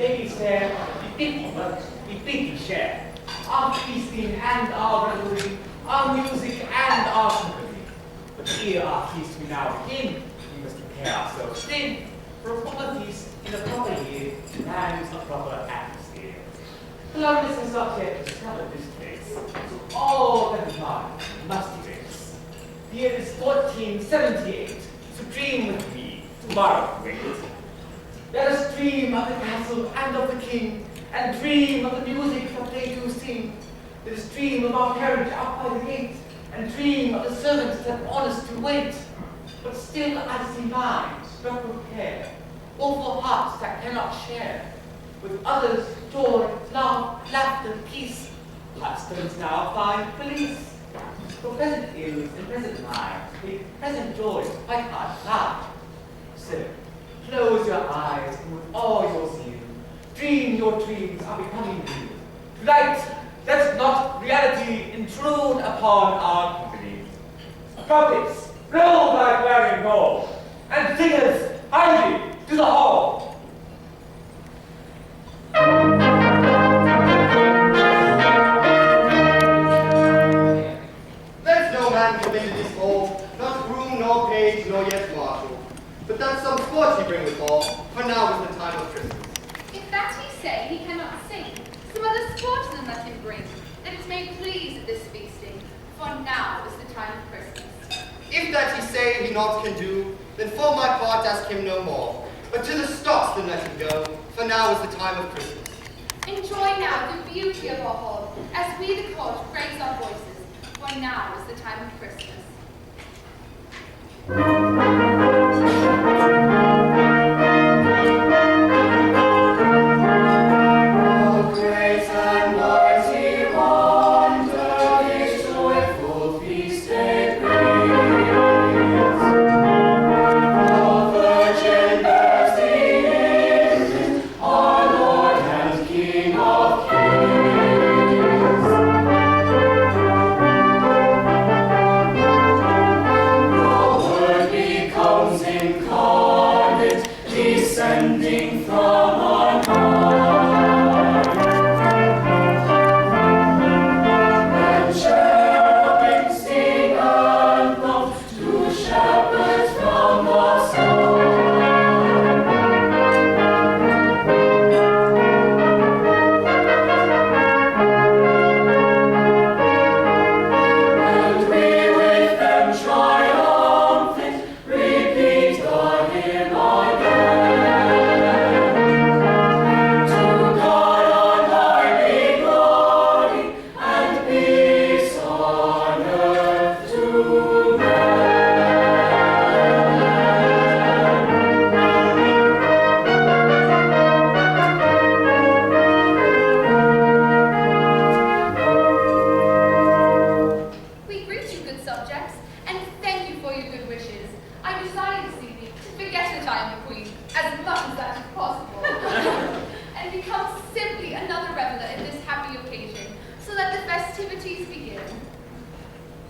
ladies there, we pity share our feasting and our revelry, our music and our company. But ere our feast we now begin, we must prepare ourselves then for a proper feast in a proper year and a proper atmosphere. Columbus has not yet discovered this place, so all that is mine must erase. The year is 1478, supreme with me, tomorrow great. Let us dream of the castle and of the king, and dream of the music that they do sing. Let us dream of our carriage out by the gate, and dream of the servants that want us to wait. But still I see minds struck with care, awful hearts that cannot share. With others, joy, love, laughter, peace. Heartstones now find police. For present ills and present minds, with present joys, quite hard lie. So, close your eyes and with all your zeal, dream your dreams are becoming real. Tonight, let not reality intrude upon our company. Trumpets, blow thy blaring call, and singers, hurry to the hall. There's no man come into this hall, not groom, nor page, nor yet marshal, but that some sport he bring withal, for now is the time of Christmas. If that he say he cannot sing, some other sport than let him bring, that it may please at this feasting, for now is the time of Christmas. If that he say he not can do, then for my part ask him no more, but to the stocks then let him go, for now is the time of Christmas. Enjoy now the beauty of our hall, as we the court raise our voices, for now is the time of Christmas.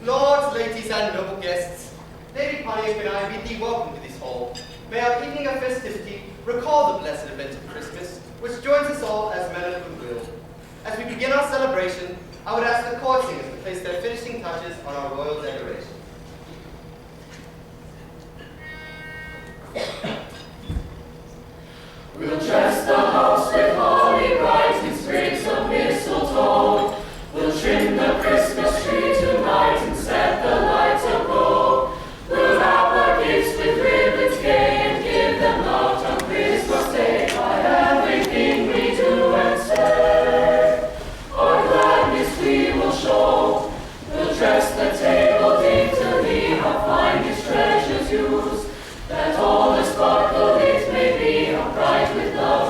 Lords, ladies, and noble guests, Lady Pontiac and I bid thee welcome to this hall. May our evening of festivity recall the blessed event of Christmas, which joins us all as men of goodwill. As we begin our celebration, I would ask the court singers to place their finishing touches on our royal decoration. We'll dress the house with holly bright and sprigs of mistletoe. We'll trim the Christmas tree tonight and set the lights aglow. We'll wrap our gifts with ribbons gay and give them out on Christmas Day by everything we do and say. Our gladness we will show. We'll dress the table daintily, our finest treasures use, that all the sparkle it may be, bright with love.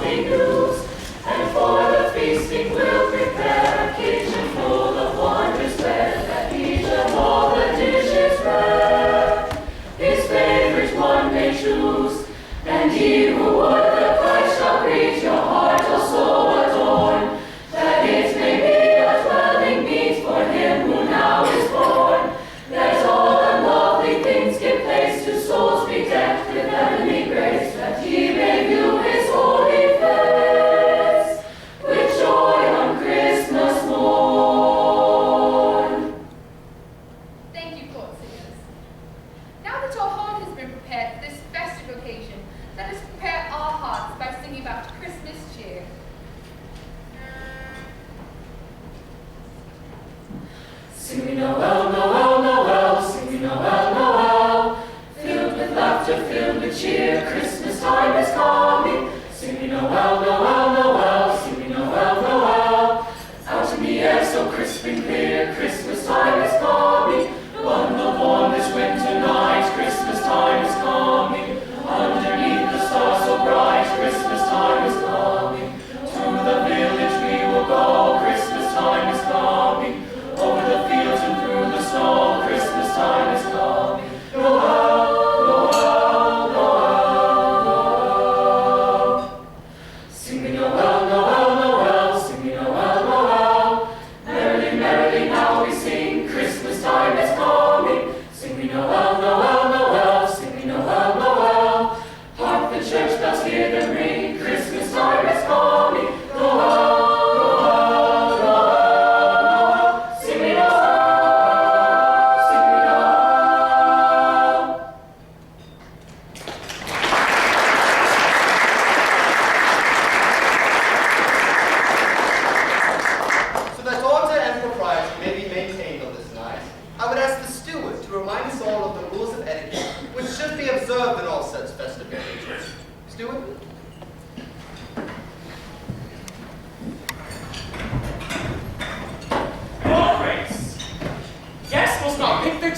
Sing me Noel, Noel, Noel, sing me Noel, Noel. Filled with laughter, filled with cheer, Christmas time is coming. Sing me Noel, Noel, Noel, sing me Noel, Noel. Out in the air so crisp and clear, Christmas time is coming. Bundle warm this winter night, Christmas time is coming. Underneath the stars so bright, Christmas time is coming. To the village we will go, Christmas time is coming. Over the fields and through the snow, Christmas time is coming. Noel, Noel, Noel, Noel. Sing me Noel, Noel, Noel, sing me Noel, Noel. Merrily, merrily now we sing, Christmas time is coming. Sing me Noel, Noel, Noel, sing me Noel, Noel. Hark the church bells, hear them ring, Christmas time is coming. Noel.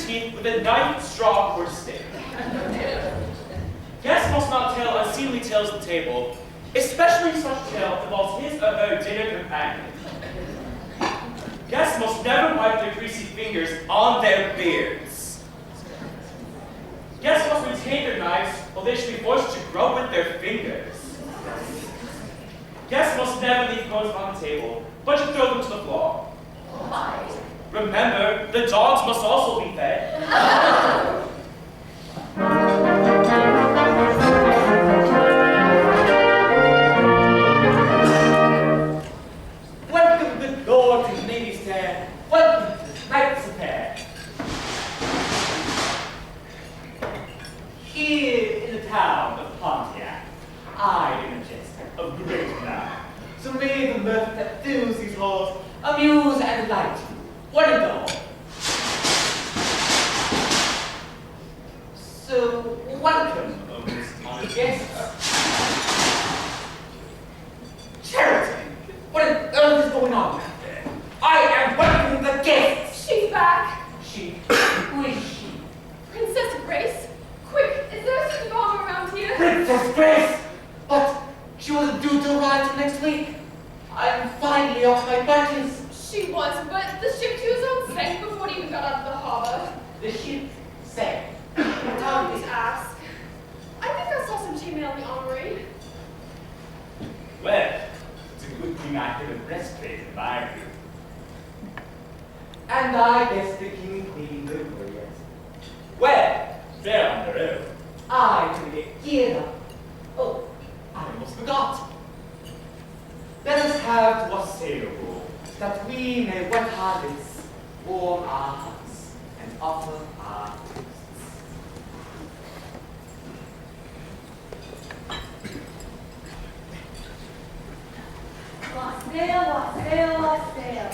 With a knife, straw, or stick. Guests must not tell unseemly tales at the table, especially such tale involves his or her dinner companion. Guests must never wipe their greasy fingers on their beards. Guests must retain their knives, or they should be forced to grow with their fingers. Guests must never leave clothes on the table, but should throw them to the floor. Why? Remember, the dogs must also be fed. Welcome, good lords and ladies fair. Welcome to this night's affair. Here in the town of Pontiac, I am a jester of great renown. So may the mirth that fills these halls amuse and delight you. One and all. So, welcome, O most honored guests. Charity! What on earth is going on back there? I am welcoming the guests! She's back. She? Who is she? Princess Grace? Quick, is there something wrong around here? Princess Grace! But she wasn't due to arrive till next week. I am finally off my buttons. She was, but the ship she was on sank before it even got out of the harbor. The ship sank. Don't ask. I think I saw some chainmail in the armory. Well, it's a good thing I have a breastplate in my view. And I guess the king and queen will go yet. Well, they're on their own. I can get geared up. Oh, I almost forgot. Let us have to us sailable, that we may wet our lips, warm our hearts, and offer our toasts. Wassail, wassail, wassail.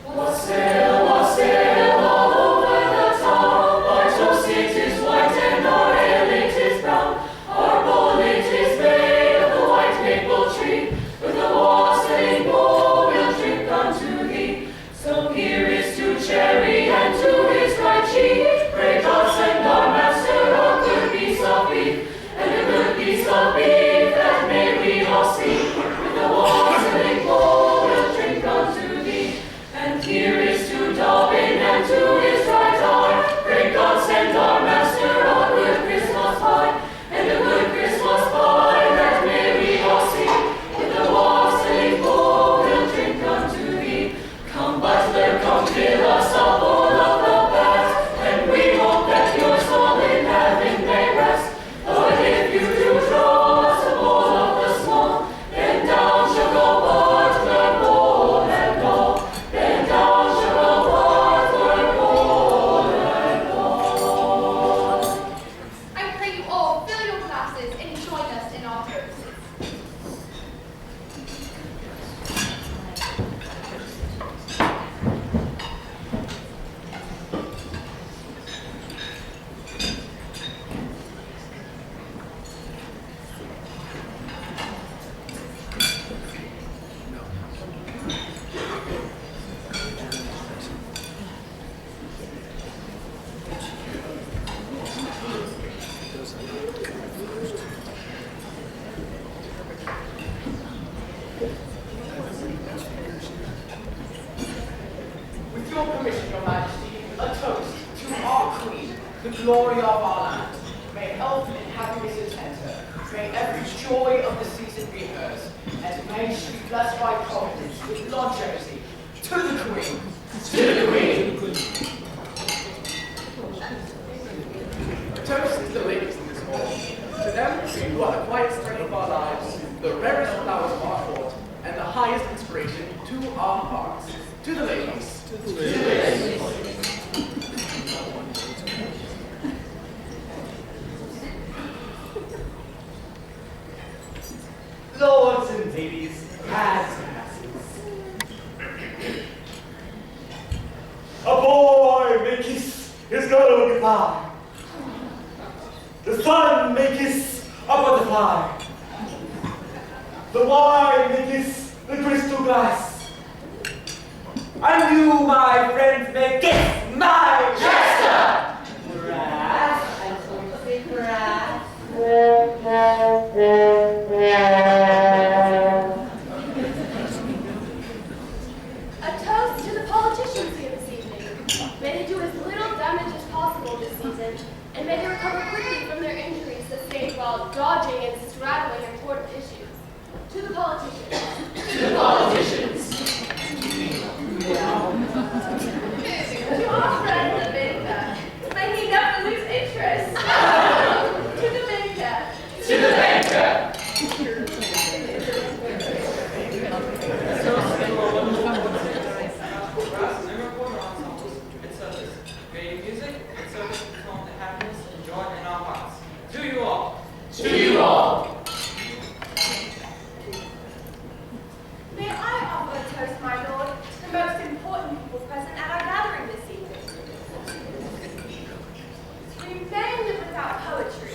Wassail, wassail, all over the town. Our toast it is white and our ale it is brown. Our bowl it is made of the white maple tree. With the wassailing bowl we'll drink unto thee. So here is to Cherry and to his right cheek. Pray God send our master a good piece of beef, and a good piece of beef. of our land. May health and happiness attend her. May every joy of the season be hers. And may she be blessed by Providence with longevity. To the Queen! To the Queen! A toast to the ladies in this hall. To them who are the quiet strength of our lives, the rarest flowers of our court, and the highest inspiration to our hearts. To the ladies. To the ladies. Lords and ladies, lads and lasses. A boy may kiss his girl goodbye. The sun may kiss a butterfly. The wine may kiss the crystal glass. And you, my friends, may kiss my Chester! Grass, I'm going to say grass. A toast to the politicians here this evening. May they do as little damage as possible this season, and may they recover quickly from their injuries sustained while dodging and straddling important issues. To the politicians. To the politicians. To our friend the banker, may he never lose interest. To the banker. To the banker. Creating music and service to home the happiness and joy in our hearts. To you all. To you all. May I offer a toast, my lord, to the most important people present at our gathering this evening? We may live without poetry.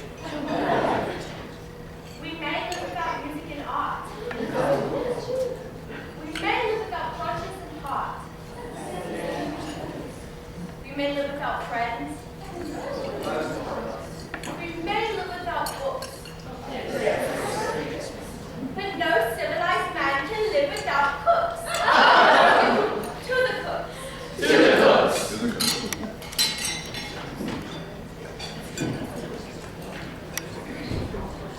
We may live without music and art. We may live without conscience and heart. We may live without friends. We may live without books. But no civilized man can live without cooks. To the cooks. To the cooks.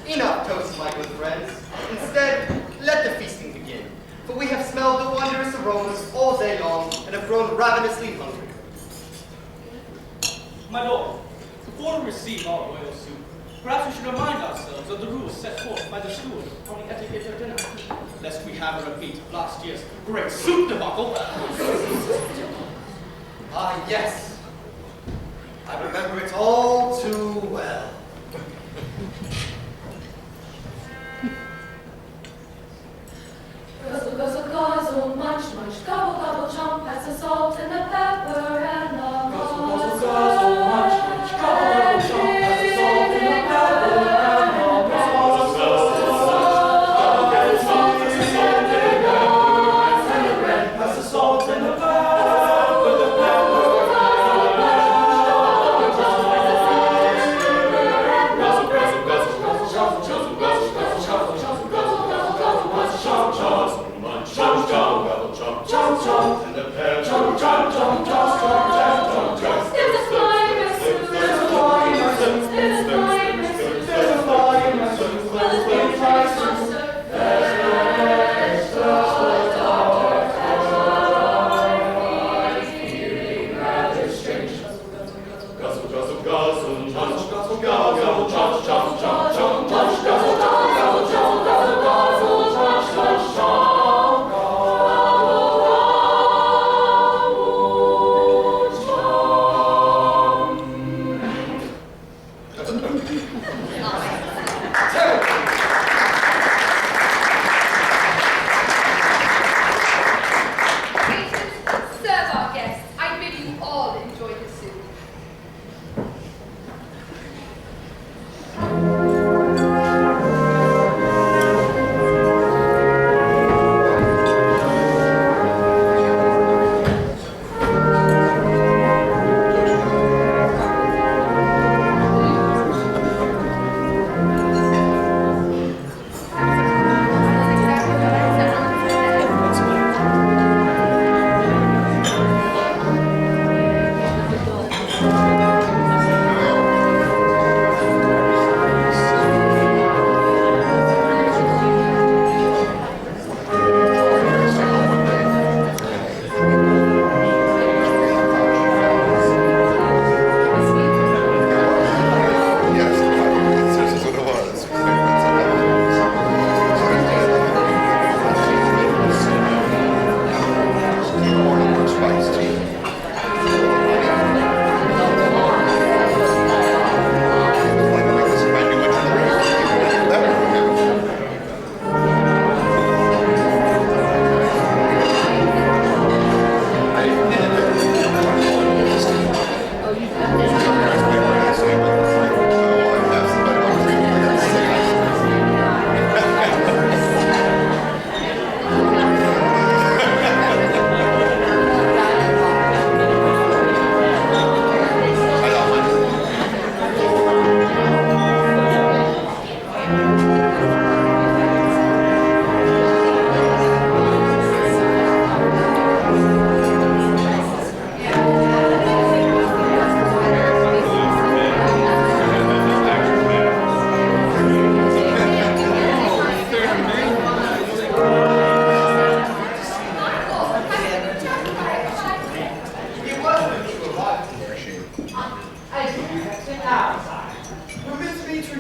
Enough toast, my good friends. Instead, let the feasting begin. For we have smelled the wondrous aromas all day long and have grown ravenously hungry. My lord, before we receive our royal soup, perhaps we should remind ourselves of the rules set forth by the steward on the etiquette of dinner, lest we have a repeat of last year's great soup debacle. Ah, yes. I remember it all too well. Guzzle, guzzle, guzzle, munch, munch, gobble, gobble, chomp, pass the salt and the pepper and the Guzzle, guzzle, guzzle, munch, munch, gobble, gobble, chomp, pass the salt and the pepper and the guzzle, pass the salt and the pepper.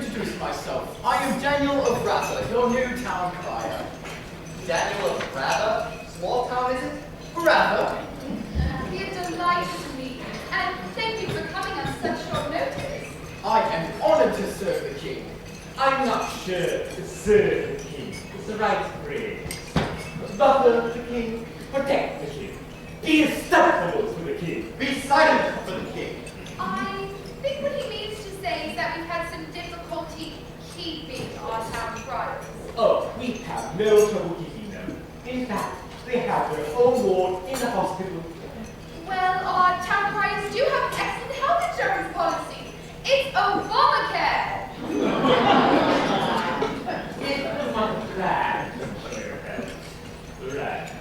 introduce myself. I am Daniel of Rather, your new town crier. Daniel of Rather? Small town, is it? Rather? We are delighted to meet you, and thank you for coming on such short notice. I am honored to serve the king. I'm not sure to serve the king is the right phrase. Buffer the king, protect the king, be acceptable to the king. Be silent for the king. I think what he means to say is that we've had some difficulty keeping our town criers. Oh, we have no trouble keeping them. In fact, they have their own ward in the hospital. Well, our town criers do have an excellent health insurance policy. It's Obamacare. It's not bad. Right.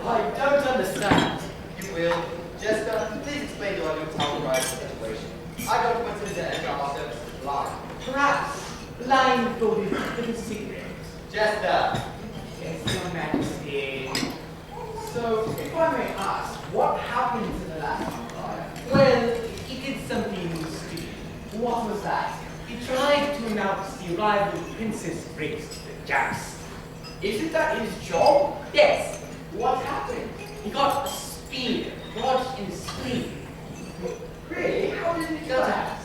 I don't understand. You will. Jessica, please explain to our new town crier the situation. I don't consider to enter our services blind. Perhaps blindfolded with a secret. Jessica. Yes, Your Majesty. So, if I may ask, what happened to the last town crier? Well, he did something stupid. What was that? He tried to announce the arrival of Princess Grace to the Jacks. Isn't that his job? Yes, What happened? he got a spear lodged in his sleeve. Really? How did he do that?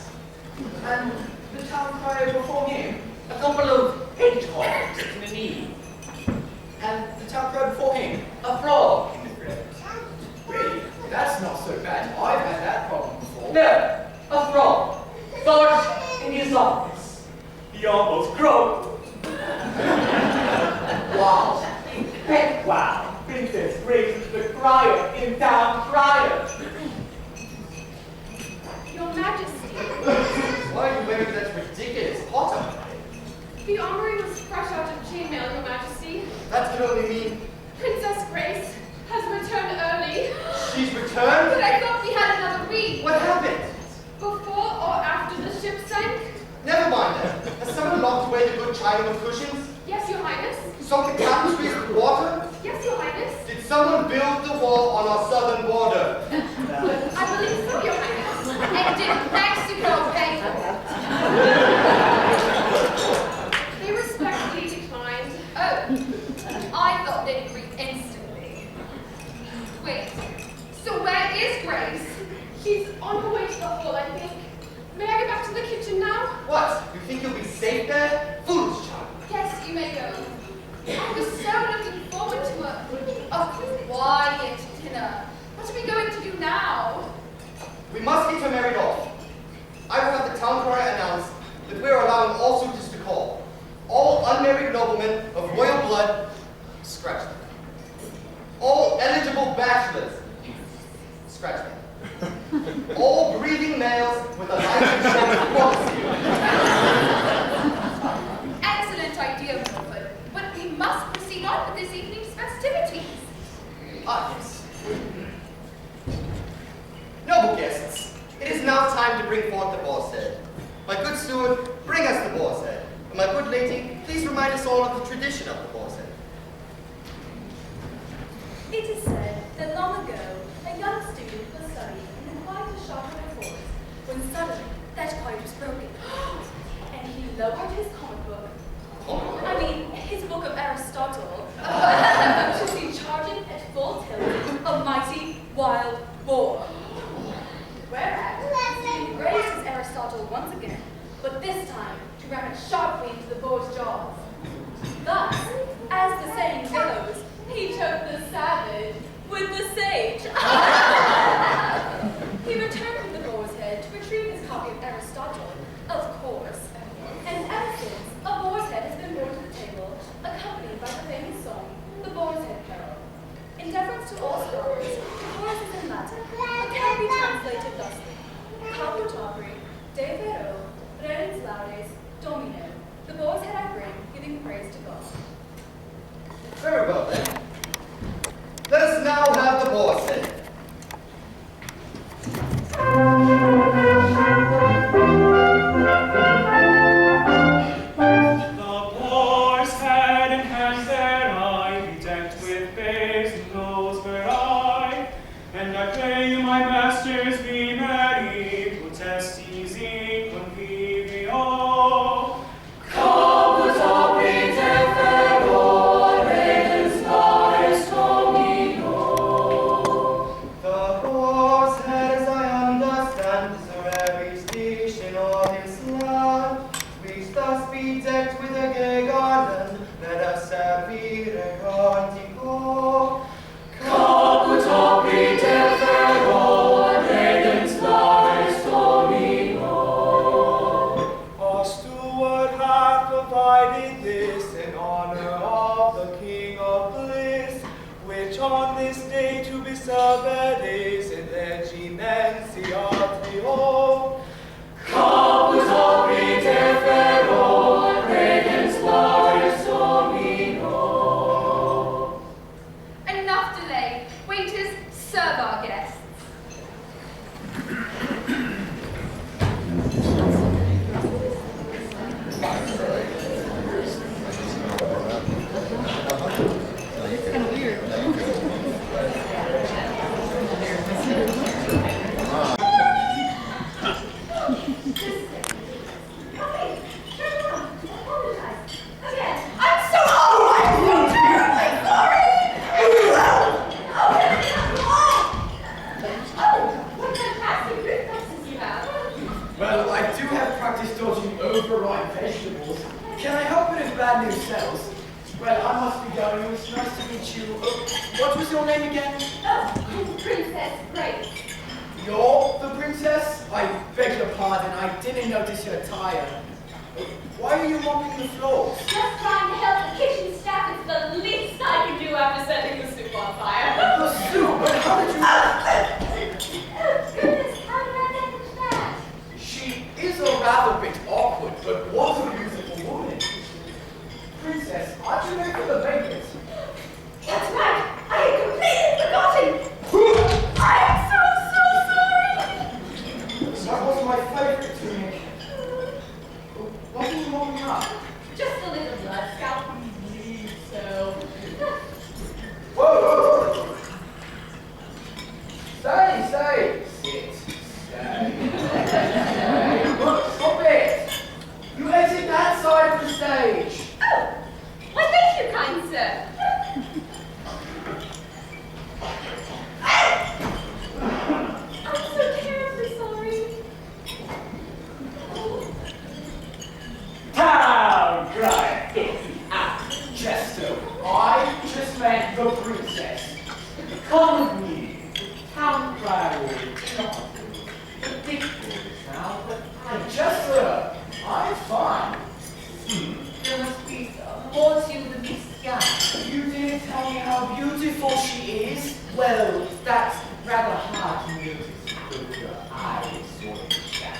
And the town crier before him? A couple of hedgehogs in the knee. And the town crier before him? A frog in the throat. Really? That's not so bad. I've had that problem before. No, a frog lodged in his office. He almost croaked. Wow. Wow, Princess Grace is the crier in town crier. Your Majesty, Why are you wearing that ridiculous hot outfit? the armory was fresh out of chainmail, Your Majesty. That can only mean Princess Grace has returned early. she's But returned? I thought we had another week. What happened? Before or after the ship sank? Never mind that. Has someone locked away the good china with cushions? Yes, Your Highness. Soaked the tapestries with water? Yes, Your Highness. Did someone build the wall on our southern border? I believe so, Your Highness. And did Mexico pay for it? They respectfully declined. Oh, I thought they'd agree instantly. Wait, so where is Grace? She's on her way to the hall, I think. May I get back to the kitchen now? What? You think you'll be safe there? Foolish child. Yes, you may go. I was so looking forward to a quiet dinner. What are we going to do now? We must get her married off. I will have the town crier announce that we are allowing all suitors to call. All unmarried noblemen of royal blood, scratch them. All eligible bachelors, scratch them. All breathing males with a life insurance policy. Excellent idea, Wilford. But we must proceed on with this evening's festivities. Ah, yes. Noble guests, it is now time to bring forth the boar's head. My good steward, bring us the boar's head. And my good lady, please remind us all of the tradition of the boar's head. It is said that long ago, a young student was studying in quite a shop of the forest when suddenly that quiet was broken. And he lowered his comic book. I mean, his book of Aristotle, to see charging at full tilt a mighty wild boar. Whereas, he raised his Aristotle once again, but this time to ram it sharply into the boar's jaws. Thus, as the saying goes, he took the savage with the sage. He returned with the boar's head to retrieve his copy of Aristotle, of course. And ever since, a boar's head has been brought to the table, accompanied by the famous song, The Boar's Head Carol. In deference to all scholars, the chorus is in Latin, but can be translated thusly. Caput operi, De vero, regens laudes, Domino. The boar's head I bring, giving praise to God. Very well then. Let us now have the boar's head. provided this in honor of the King of Bliss, which on this day to be served is in reginentiatio. Caput obrite feror, regens laris domino. Enough delay. Waiters, serve our guests. Well, I do have practice dodging overripe vegetables. Can I help it if bad news sells? Well, I must be going. It was nice to meet you. What was your name again? Oh, Princess Grace. You're the princess? I beg your pardon. I didn't notice your attire. Why are you mopping the floors? Just trying to help the kitchen staff. It's the least I can do after setting the soup on fire. The soup? But how did you... Oh, goodness, how did I manage that? She is a rather bit awkward, but what a beautiful woman. Princess, aren't you ready for the banquet? That's right. I had completely forgotten. I am so sorry. That was my favorite tunic. What are you mopping up? Just a little blood, scalp bleed, so. Whoa, whoa, whoa. Stay. Sit. Stay. Look, stop it. You exit that side of the stage. Oh, why thank you, kind sir. I'm so terribly sorry. Town crier. Chester, I just met the princess. Come with me. Town crier will be the big boys now, but Chester, I'm fine. there must be more to the Miss Young. You didn't tell me how beautiful she is. Well, that's rather hard to notice with your eyes sort of chat.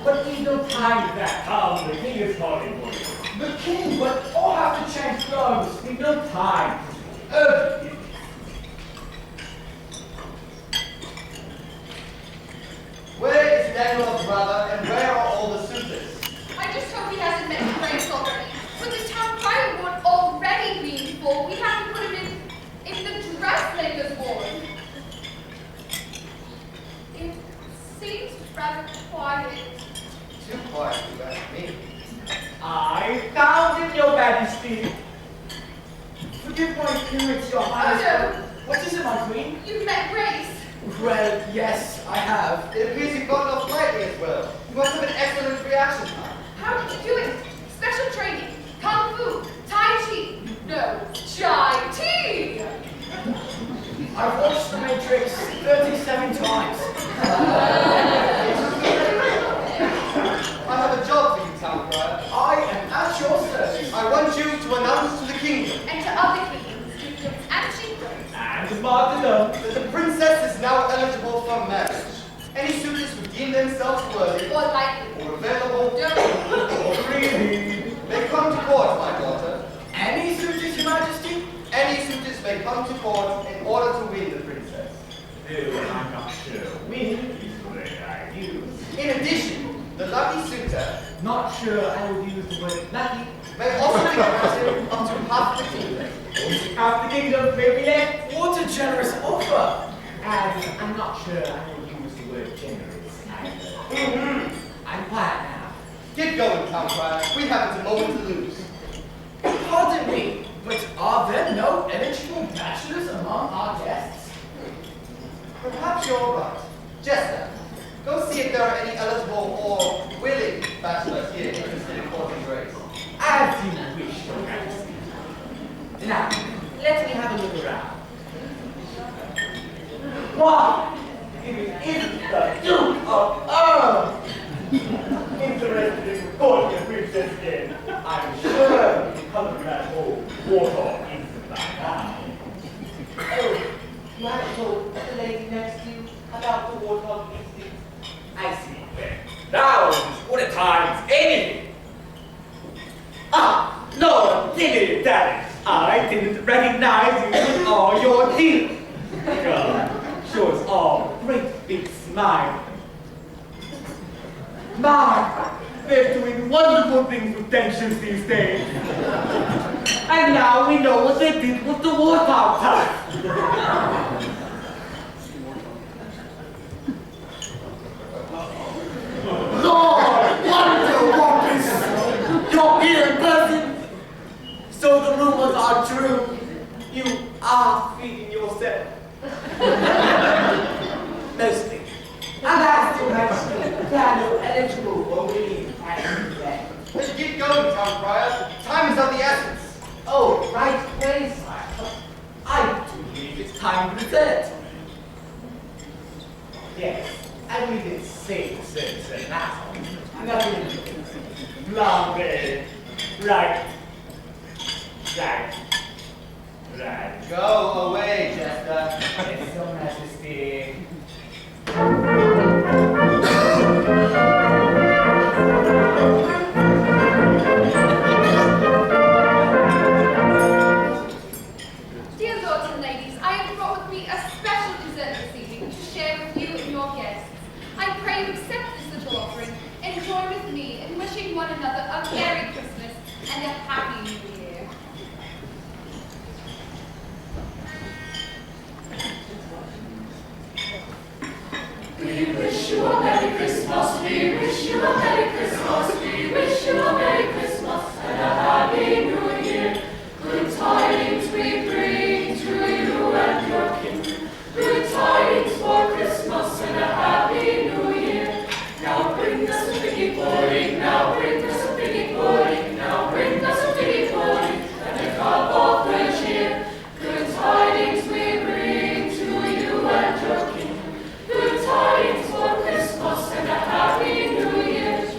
But we've no time for that. Come, the king is calling for you. The king, but I'll have to change clothes. We've no time. Where is Daniel's brother, and where are all the suitors? I just hope he hasn't met Grace already. But the town crier would already be full. We have to put him in the dress Linda's worn. It seems rather quiet. Too quiet, you ask me. I found it, your majesty. Forgive my appearance, your highness. Oh, What is it, my queen? You've met Grace. Well, yes, I have. It appears you've gotten off lightly as well. You must have an excellent reaction time. How did you do it? Special training, kung fu, tai chi, no, chai tea. I've watched The Matrix 37 times. I have a job for you, town crier. I am at your service. I want you to announce to the kingdom And to other kingdoms, dukedoms, and chiefdoms. And martyrdom. that the princess is now eligible for marriage. Any suitors who deem themselves worthy Or likely. or available Don't. or greedy may come to court, my daughter. Any suitors, your majesty? Any suitors may come to court in order to win the princess. Though I'm not sure win is the word I use. In addition, the lucky suitor Not sure I would use the word lucky. may also be granted up to half the kingdom. Half the kingdom may be left. What a generous offer. And I'm not sure I would use the word generous either. I'm quiet now. Get going, town crier. We haven't a moment to lose. Pardon me, but are there no eligible bachelors among our guests? Perhaps you're right. Jester, go see if there are any eligible or willing bachelors here interested in courting Grace. As you wish, your majesty. Now, let me have a look around. Why, it is the Duke of Earl! In interested in recording a princess again, I'm sure you can come to that whole water instant like that. Oh, you haven't told the lady next to you about the warthog instinct. I see. Now is as good a time as any. Ah, Lord, dilly dally. I didn't recognize you with all your teeth. God, shows all a great big smile. My, they're doing wonderful things with tensions these days. And now we know what they did with the warthog type. Lord, wonder Wampus! You're here in person? So the rumors are true. You are feeding yourself. Mostly. And as to mention, Daniel eligible for winning and that. Let's get going, Town Crier. Time is of the essence. Oh, right place, sire. I do believe it's time for dessert. Yes, I believe it's safe to say that's all. Nothing long day. Right. Go away, Jester. Yes, Your Majesty. Dear lords and ladies, I have brought with me a special dessert this evening to share with you and your guests. I pray you accept this little offering and join with me in wishing one another a Merry Christmas and a Happy New Year. We wish you a Merry Christmas, we wish you a Merry Christmas, we wish you a Merry Christmas and a Happy New Year. Good tidings we bring to you and your king, good tidings for Christmas and a Happy New Year. Now bring us a figgy pudding, now bring us a figgy pudding, now bring us a figgy pudding and a cup of good cheer. Good tidings we bring to you and your king, good tidings for Christmas and a Happy New Year.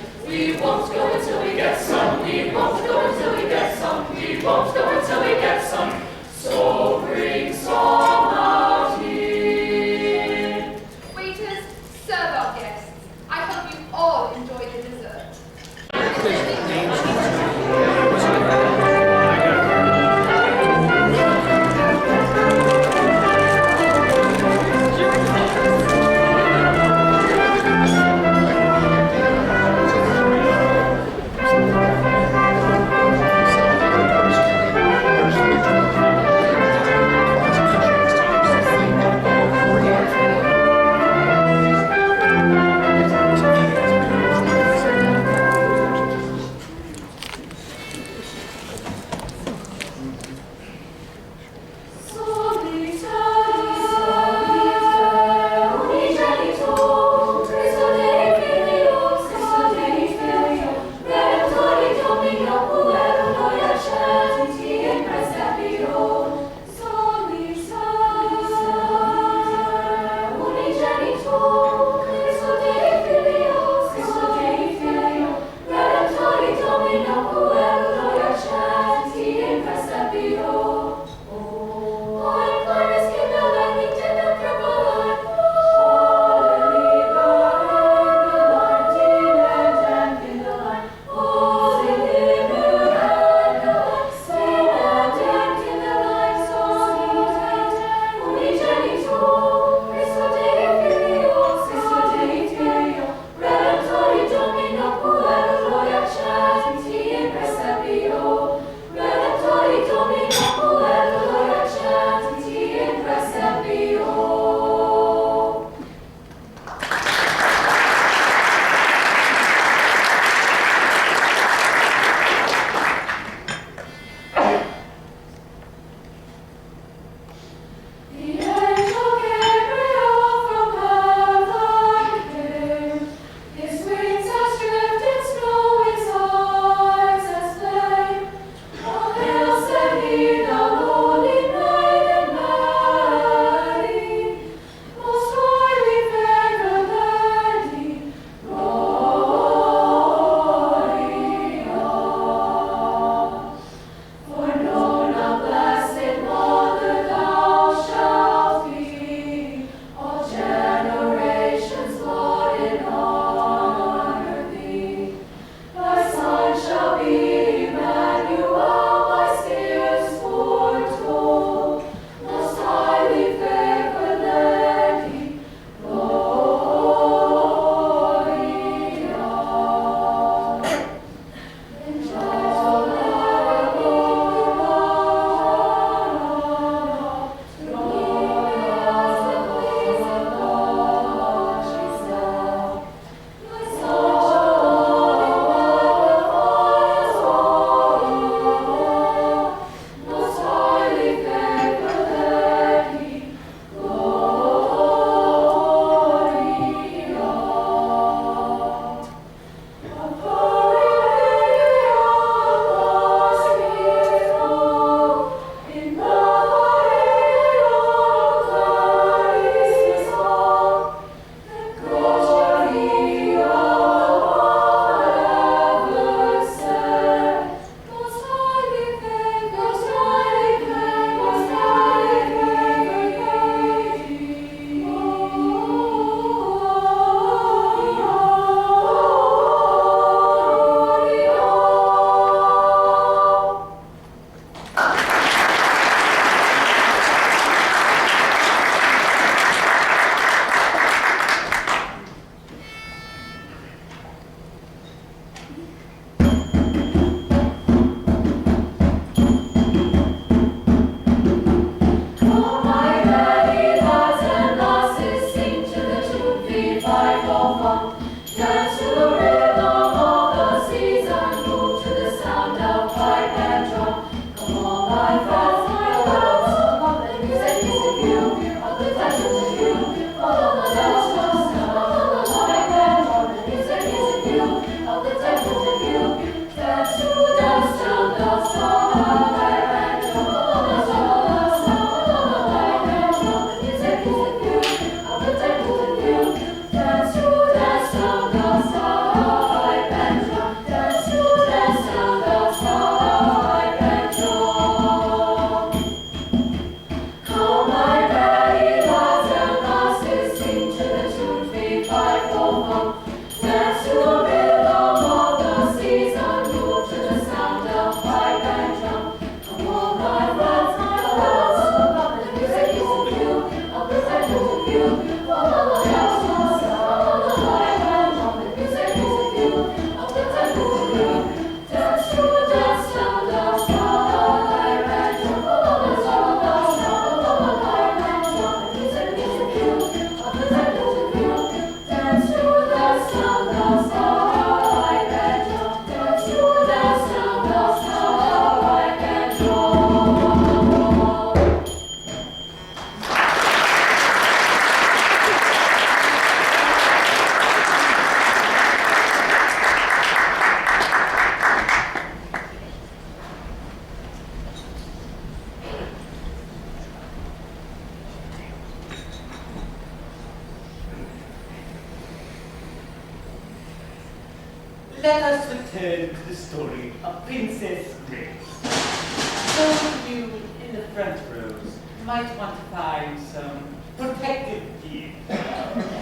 let us return to the story of Princess Grace. Those of you in the front rows might want to find some protective gear.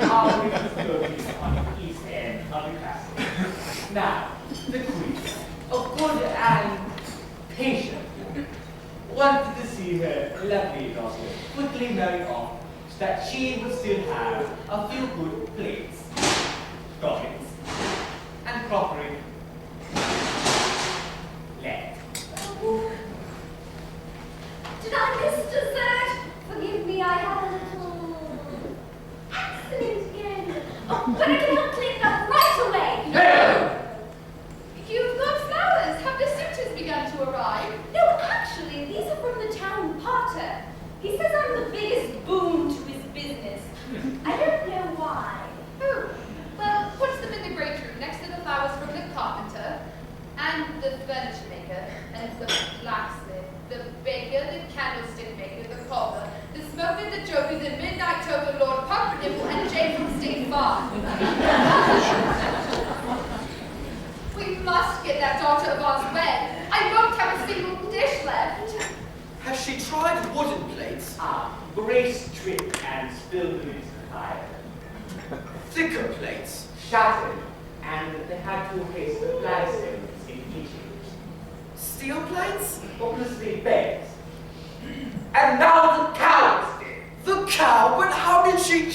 Our is on the east end of the castle. Now, the queen, a good and patient woman, wanted to see her lovely daughter quickly marry off so that she would still have a few good plates, goblets, and crockery left. Did I miss dessert? Forgive me, I had a little accident again. Oh, but I can help clean it up right away. No! You've got flowers. Have the suitors begun to arrive? No, actually, these are from the town potter. He says I'm the biggest boon to his business. I don't know why. Oh, well, put them in the great room next to the flowers from the carpenter and the furniture maker and the blacksmith, the baker, the candlestick maker, the cobbler, the smoker, the joker, the midnight toker, Lord Pumpernickel, and Jane from State Farm. We must get that daughter of ours wed. I won't have a single dish left. Has she tried wooden plates? Grace tripped and spilled them into the fire. Thicker plates? Shattered, and they had to replace the flagstones in each. Steel plates? Hopelessly bent. And now the cow is dead. The cow? But how did she...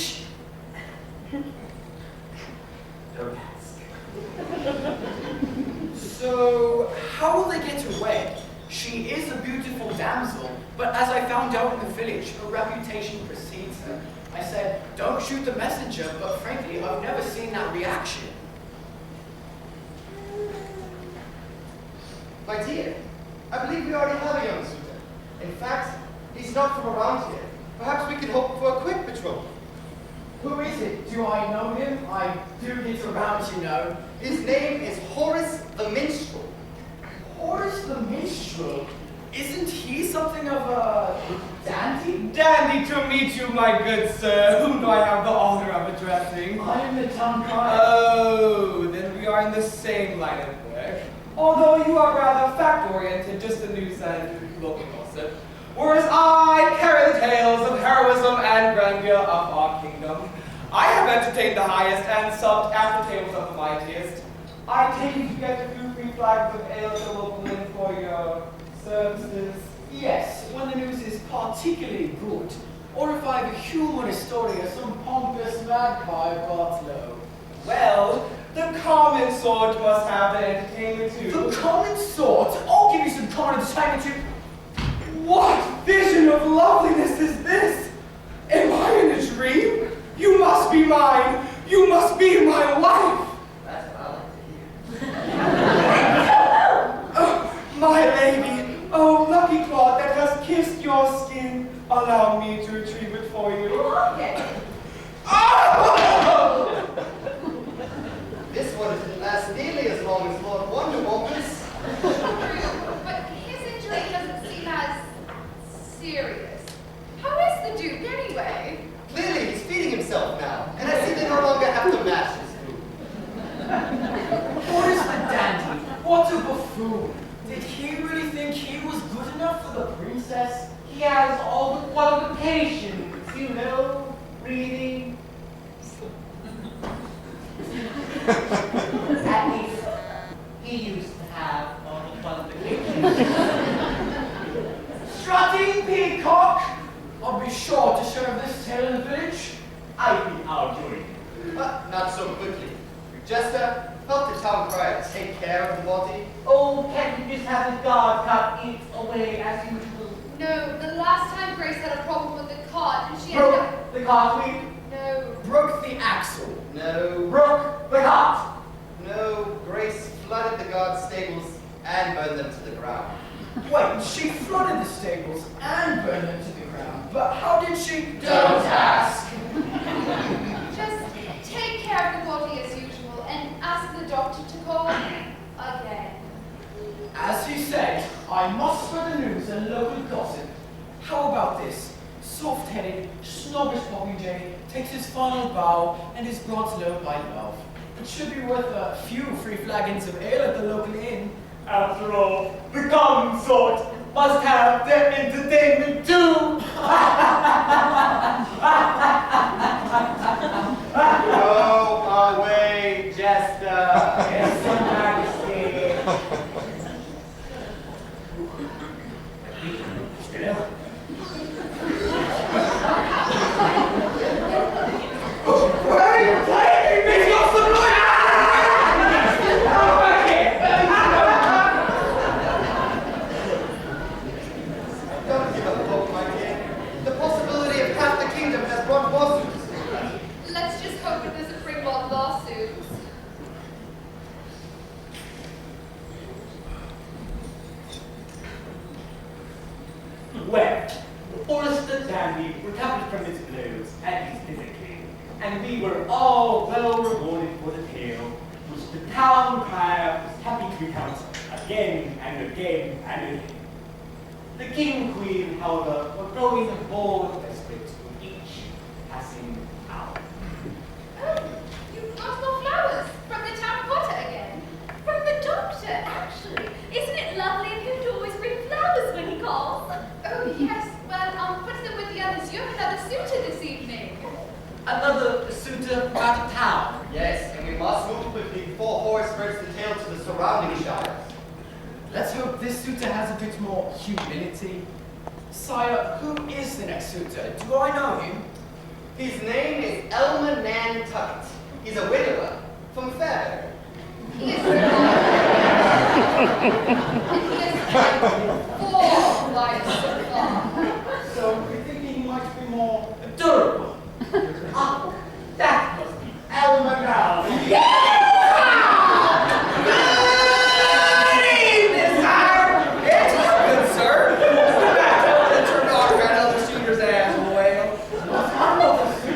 Don't ask. So, how will they get her wed? She is a beautiful damsel, but as I found out in the village, her reputation precedes her. I said, don't shoot the messenger, but frankly, I've never seen that reaction. My dear, I believe we already have a young suitor. In fact, he's not from around here. Perhaps we can hope for a quick betrothal. Who is it? Do I know him? I do get around, you know. His name is Horace the Minstrel. Horace the Minstrel? Isn't he something of a dandy? Dandy to meet you, my good sir. Whom do I have the honor of addressing? I am the town crier. Oh, then we are in the same line of work. Although you are rather fact-oriented, just the news and local gossip. Whereas I carry the tales of heroism and grandeur of our kingdom. I have entertained the highest and supped at the tables of the mightiest. I take you to get a few free flags of ale to local inn for your services. Yes, when the news is particularly good, or if I have a humorous story of some pompous magpie brought low. Well, the common sort must have the entertainment too. The common sort? I'll give you some common entertainment too. What vision of loveliness is this? Am I in a dream? You must be mine. You must be my wife. That's what I like to hear. Oh, my lady. Oh, lucky cloth that has kissed your skin. Allow me to retrieve it for you. Okay. Oh! This one didn't last nearly as long as Lord Wonder Woman's. But his injury doesn't seem as serious. How is the Duke anyway? Clearly, he's feeding himself now, and I see they no longer have to mash his food. Horace the dandy, what a buffoon. Did he really think he was good enough for the princess? He has all the qualifications, you know, reading. At least, he used to have all the qualifications. Strutting peacock! I'll be sure to share this tale in the village. I think I'll join you. But not so quickly. Jester, help the town crier take care of the body. Oh, can't you just have the guard cut it away as usual? No, the last time Grace had a problem with the cart and she ended up... Broke the cart wheel? No. Broke the axle. No. Broke the cart? No. Grace flooded the guard stables and burned them to the ground. Wait, she flooded the stables and burned them to the ground. But how did she... Don't ask. Just take care of the body as usual and ask the doctor to call again. As he said, I must spread the news and local gossip. How about this? Soft-headed, snobbish popinjay takes his final bow and is brought low by love. It should be worth a few free flagons of ale at the local inn. After all, the common sort must have their entertainment too. Go away, Jester. Yes, Your Majesty. Where are you taking me? You're so Don't give up hope, my king. The possibility of half the kingdom has brought lawsuits. Let's just hope it doesn't bring more lawsuits. Well, Forrester Dandy recovered from his blows, at least physically, and we were all well rewarded for the tale, which the town crier was happy to recount again and again and again. The king and queen, however, were growing bored and desperate with each passing hour. Oh, you've got more flowers from the town potter again. From the doctor, actually. Isn't it lovely of him to always bring flowers when he calls? Oh, yes. Well, put them with the others. You have another suitor this evening. Another suitor out of town. Yes, and we must move quickly before Horace spreads the tale to the surrounding shires. Let's hope this suitor has a bit more humility. Sire, who is the next suitor? Do I know him? His name is Elmer Nantucket. He's a widower from Fairbury. He is and he has 4 wives so far. So we think he might be more durable. Ah, that must be Elmer now.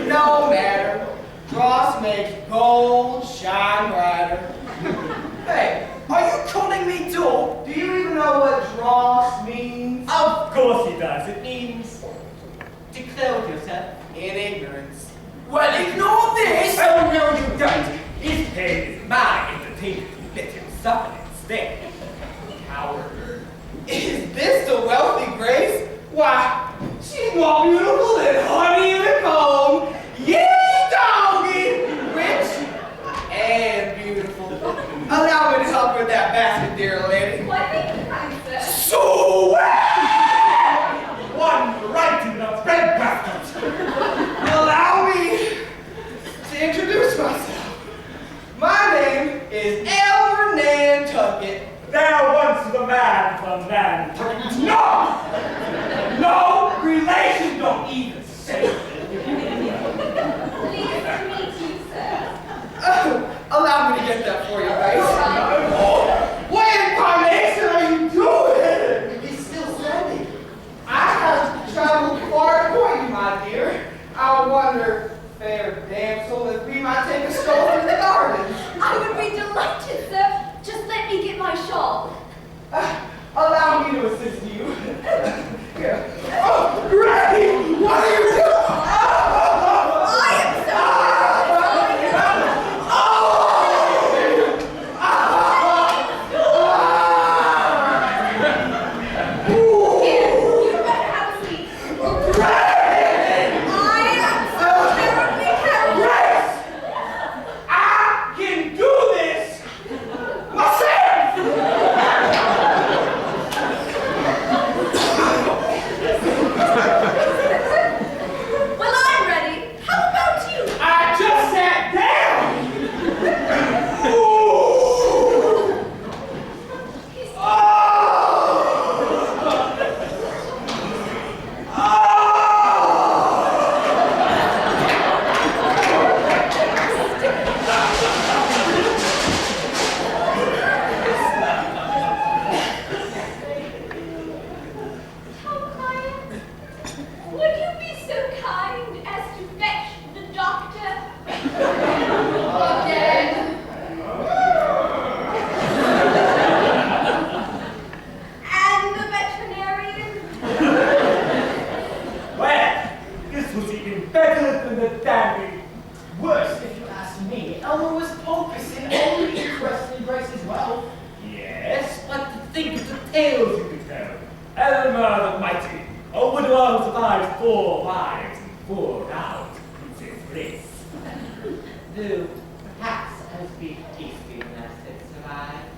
No matter. Dross makes gold shine brighter. Hey, are you calling me dull? Do you even know what dross means? Of course he does. It means declare yourself. In ignorance. Well, ignore this! Oh, no, you don't. His pain is my entertainment. Let him suffer instead. Coward. Is this the wealthy Grace? Why, she's more beautiful than honey in a comb. Yes, doggy! Rich and beautiful. Allow me to help with that basket, dear lady. Why, thank you, kind sir. So One right in the bread basket. allow me to introduce myself. My name is Elmer Nantucket. There once was a man from Nantucket. No! No relation, don't even say it. Pleased to meet you, sir. Allow me to get that for you, Grace. Oh, what incarnation are you doing? He's still standing. I have traveled far to court you, my dear. I wonder, fair damsel, if we might take a stroll through the gardens. I would be delighted, sir. Just let me get my shawl. Allow me to assist you. Here. Oh, Granny! What are you doing? I am Here, you better have a seat. I am so terribly careless. I can do this myself! tales you could tell. Elmer the Mighty, a widower who survived 4 wives and 4 renowned Princess Grace. Though, perhaps as big tasting as that survived.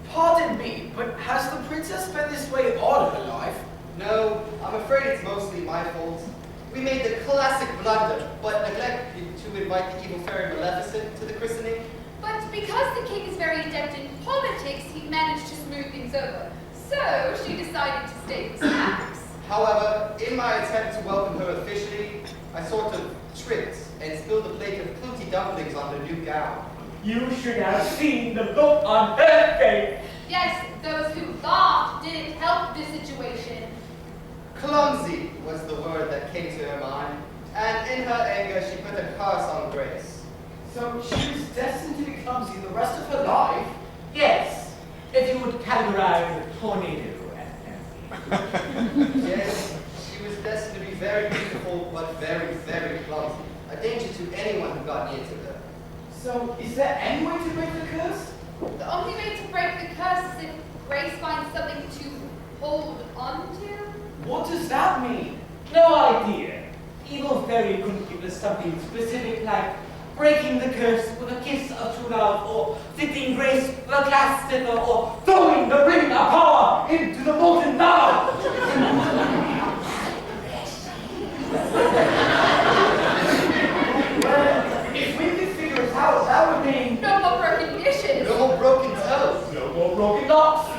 Pardon me, but has the princess been this way all her life? No, I'm afraid it's mostly my fault. We made the classic blunder, but neglected to invite the evil fairy Maleficent to the christening. But because the king is very adept in politics, he managed to smooth things over. So she decided to stay with snacks. However, in my attempt to welcome her officially, I sort of tripped and spilled a plate of cootie dumplings on her new gown. You should have seen the look on her face. Yes, those who laughed didn't help the situation. Clumsy was the word that came to her mind, and in her anger she put a curse on Grace. So she was destined to be clumsy the rest of her life? Yes, if you would categorize a tornado as fancy. Yes, she was destined to be very beautiful, but very, very clumsy. A danger to anyone who got near to her. So, is there any way to break the curse? The only way to break the curse is if Grace finds something to hold on to. What does that mean? No idea. Evil fairy couldn't give us something specific like breaking the curse with a kiss of true love, or fitting Grace with a glass slipper, or throwing the ring of power into the molten lava. Well, if we could figure it out, that would mean... No more broken dishes. No more broken toes. No more broken locks.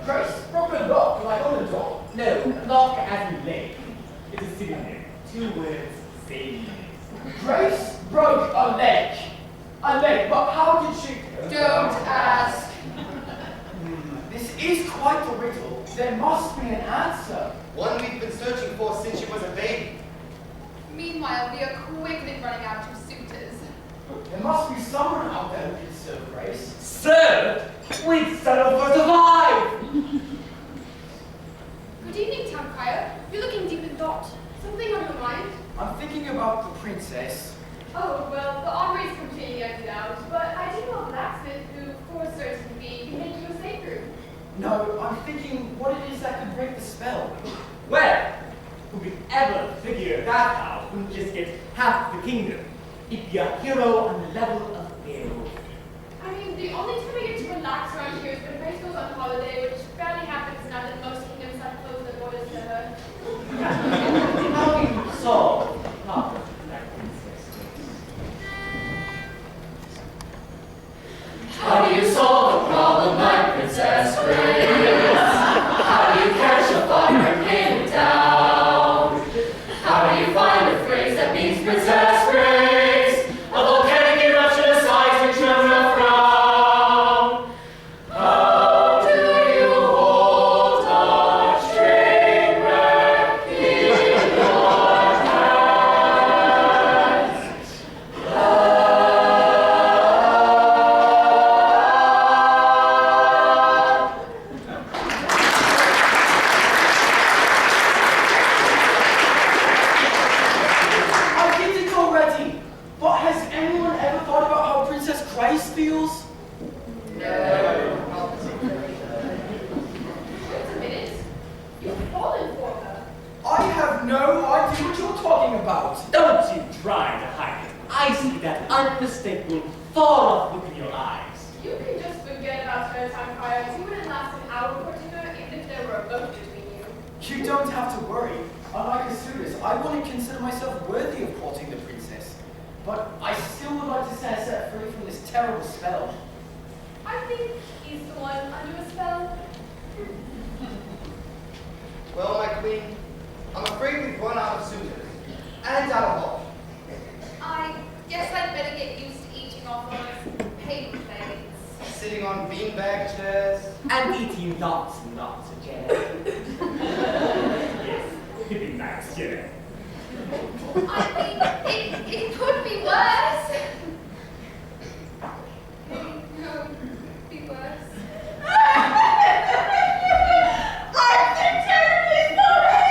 Grace, broken lock, like on the door. No, lock as in leg. It's a synonym. 2 words, same. Grace broke a leg. A leg, but how did she... Don't ask. This is quite the riddle. There must be an answer. One we've been searching for since she was a baby. Meanwhile, we are quickly running out of suitors. There must be someone out there who can serve Grace. Sir, we'd settle for survive. Good evening, town crier. You're looking deep in thought. Something on your mind? I'm thinking about the princess. Oh, well, the armory is completely emptied out, but I do know a blacksmith who, for a certain fee, can make you a safe room. No, I'm thinking what it is that could break the spell. Well, who could ever figure that out wouldn't just get half the kingdom. He'd be a hero on the level of Beowulf. I mean, the only time I get to relax around here is when Grace goes on holiday, which barely happens now that most kingdoms have closed their borders to her. How do you solve the problem that princess faces? How do you solve a problem like Princess Grace? How do you catch a fire and pin it down? How do you find a phrase that means Princess Grace? A volcanic eruption of size and tremor of frown. How do you hold a train wreck in your hands? I get it already. But has anyone ever thought about how Princess Grace feels? Wait a minute. You've fallen for her. I have no idea what you're talking about. Don't you try to hide it. I see that unmistakable fall off look in your eyes. You can just forget about her, town crier. You wouldn't last an hour courting her, even if there were a boat between you. You don't have to worry. Unlike Asuras, I wouldn't consider myself worthy of courting the princess. But I still would like to set her set free from this terrible spell. I think he's the one under a spell. Well, my queen, I'm afraid we've run out of suitors. And out of luck. I guess I'd better get used to eating off those paper plates. Sitting on beanbag chairs. And eating lots and lots of jam. Yes, it'd be nice, you know. I mean, it could be worse. It could be worse. I'm so terribly sorry!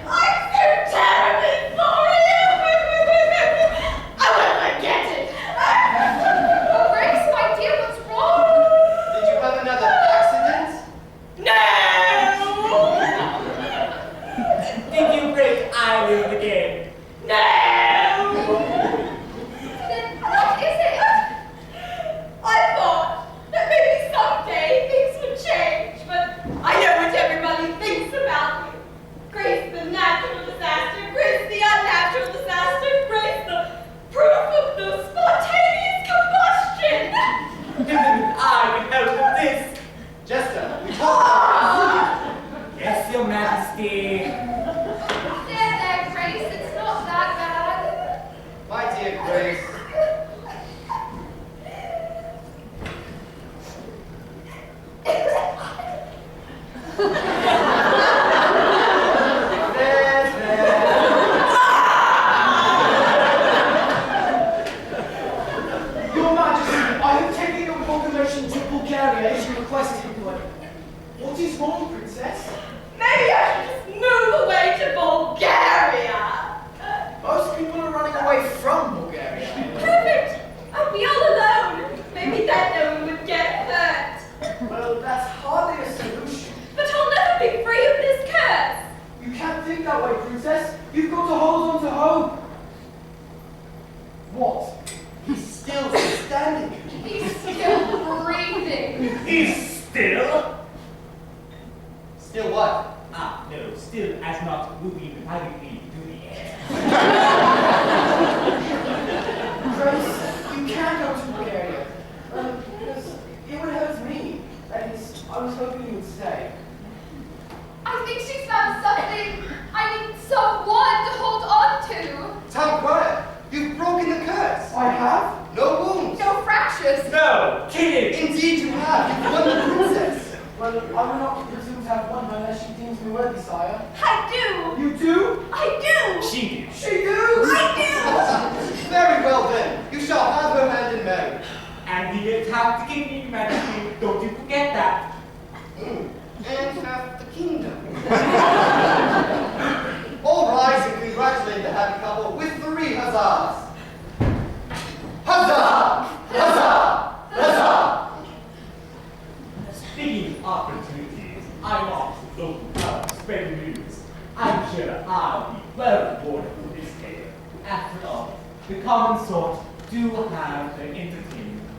I'm so terribly sorry! I won't forget it! Oh, Grace, my dear, what's wrong? Did you have another accident? I can help with this. Jester, we talked Yes, Your Majesty. There, Grace, it's not that bad. my dear Grace. Your Majesty, I have taken your proclamation to Bulgaria as you requested. What is wrong, Princess? Maybe I should just move away to Bulgaria. Most people are running away from Bulgaria. Perfect. I'd be all alone. Maybe then no one would get hurt. Well, that's hardly a solution. But I'll never be free of this curse. You can't think that way, Princess. You've got to hold on to hope. What? He's still standing. He's still breathing. He's still? Still what? Ah, no, still as not moving violently through the air. Grace, you can't go to Bulgaria. Because it would hurt me. That is, I was hoping you would stay. I think she's found something. I mean, someone to hold on to. Tom quiet. You've broken the curse. I have? No wounds. No fractures. No, kidding. Indeed you have. You've won the princess. Well, I will not presume to have won her unless she deems me worthy, sire. I do. You do? I do. She did. She do! Very well then. You shall have her hand in marriage. And the attack the king, Your Majesty. Don't you forget that. And have the kingdom. All rise and congratulate the happy couple with 3 huzzahs. Huzzah! Huzzah! Huzzah! Speaking of opportunities, I'm off to local club to spread the news. I'm sure I'll be well rewarded for this tale. After all, the common sort do have their entertainment.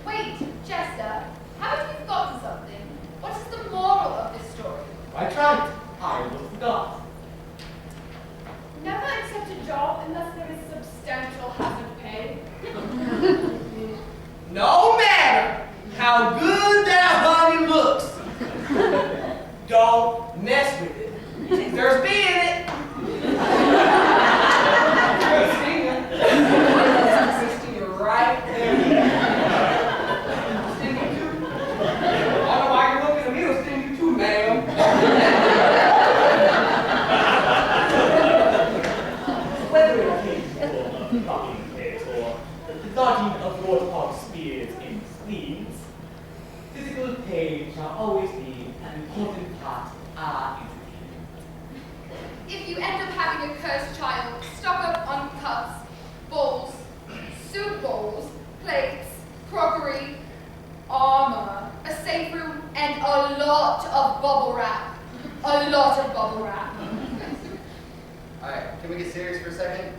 Wait, Jester, haven't you forgotten something? What is the moral of this story? Quite right. I almost forgot. Never accept a job unless there is substantial hazard pay. No matter how good that honey looks, don't mess with it. There's bee in it. You're right there. Stingy too. I don't know why you're looking at me. I'm stingy too, ma'am. Whether it came to blocking pits or the dodging of warthog spears in sleeves, physical pain shall always be an important part of our entertainment. If you end up having a cursed child, stock up on cups, bowls, soup bowls, plates, crockery, armor, a safe room, and a lot of bubble wrap. A lot of bubble wrap. Alright, can we get serious for a second?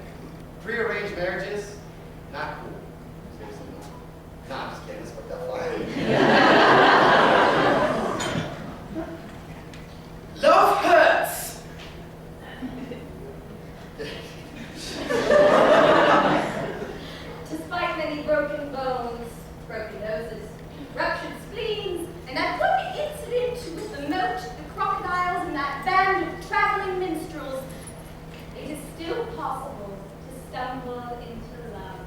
Prearranged marriages? Not cool. Seriously not. Nah, I'm just kidding. This worked out fine. Love hurts! Despite many broken bones, broken noses, ruptured spleens, and that one incident with the moat, the crocodiles, and that band of traveling minstrels, it is still possible to stumble into love.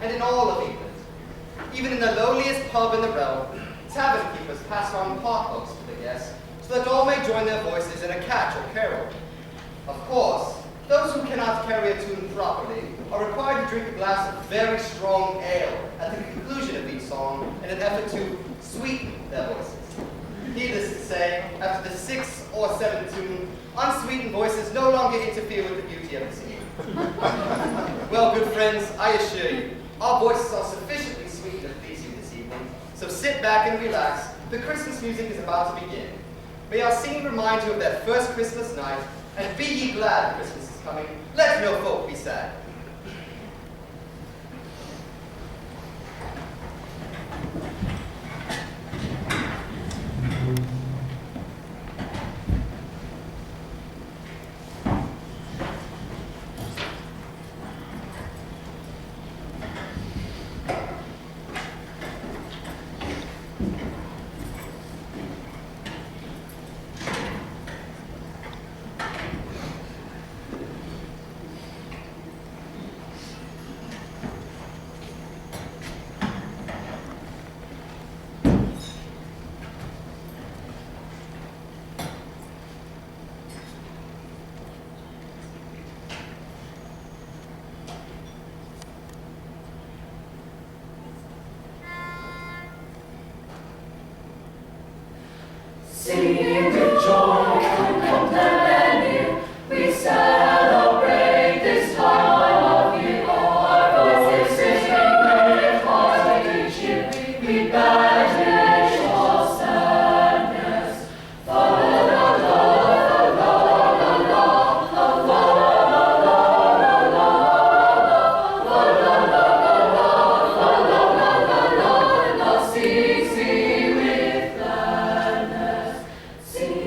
and in all of England. Even in the lowliest pub in the realm, tavern keepers pass around potlucks to the guests, so that all may join their voices in a catch or carol. Of course, those who cannot carry a tune properly are required to drink a glass of very strong ale at the conclusion of each song in an effort to sweeten their voices. Needless to say, after the 6th or 7th tune, unsweetened voices no longer interfere with the beauty of the scene. Well, good friends, I assure you, our voices are sufficiently sweet and pleasing this evening, so sit back and relax. The Christmas music is about to begin. May our singing remind you of that first Christmas night, and be ye glad Christmas is coming. Let no folk be sad. Singing with joy and content, we celebrate this time of year. Our voices ring with hearty cheer. We banish all sadness. La la la la la la la la la la la. Sing, sing with gladness. Sing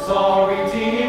sorry, dear.